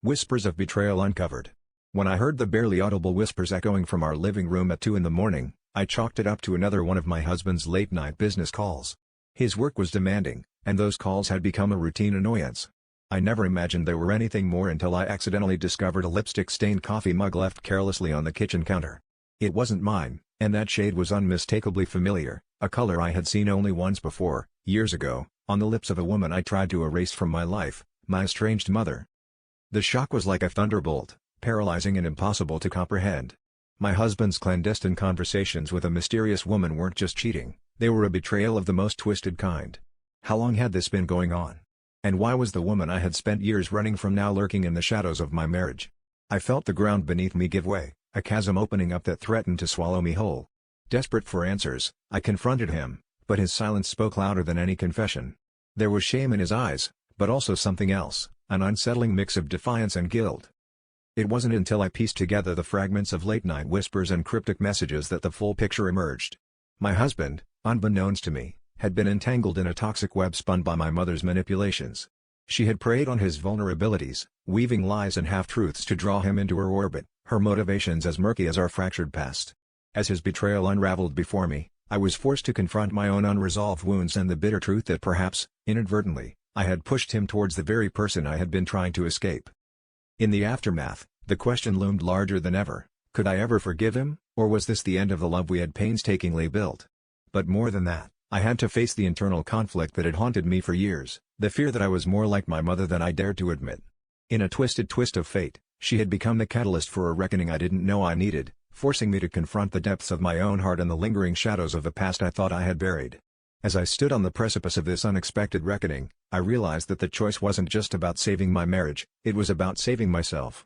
Whispers of betrayal uncovered. When I heard the barely audible whispers echoing from our living room at 2 in the morning, I chalked it up to another one of my husband's late-night business calls. His work was demanding, and those calls had become a routine annoyance. I never imagined they were anything more until I accidentally discovered a lipstick-stained coffee mug left carelessly on the kitchen counter. It wasn't mine, and that shade was unmistakably familiar, a color I had seen only once before, years ago, on the lips of a woman I tried to erase from my life, my estranged mother. The shock was like a thunderbolt, paralyzing and impossible to comprehend. My husband's clandestine conversations with a mysterious woman weren't just cheating, they were a betrayal of the most twisted kind. How long had this been going on? And why was the woman I had spent years running from now lurking in the shadows of my marriage? I felt the ground beneath me give way, a chasm opening up that threatened to swallow me whole. Desperate for answers, I confronted him, but his silence spoke louder than any confession. There was shame in his eyes, but also something else, an unsettling mix of defiance and guilt. It wasn't until I pieced together the fragments of late-night whispers and cryptic messages that the full picture emerged. My husband, unbeknownst to me, had been entangled in a toxic web spun by my mother's manipulations. She had preyed on his vulnerabilities, weaving lies and half-truths to draw him into her orbit, her motivations as murky as our fractured past. As his betrayal unraveled before me, I was forced to confront my own unresolved wounds and the bitter truth that perhaps, inadvertently, I had pushed him towards the very person I had been trying to escape. In the aftermath, the question loomed larger than ever: could I ever forgive him, or was this the end of the love we had painstakingly built? But more than that, I had to face the internal conflict that had haunted me for years, the fear that I was more like my mother than I dared to admit. In a twisted twist of fate, she had become the catalyst for a reckoning I didn't know I needed, forcing me to confront the depths of my own heart and the lingering shadows of the past I thought I had buried. As I stood on the precipice of this unexpected reckoning, I realized that the choice wasn't just about saving my marriage, it was about saving myself.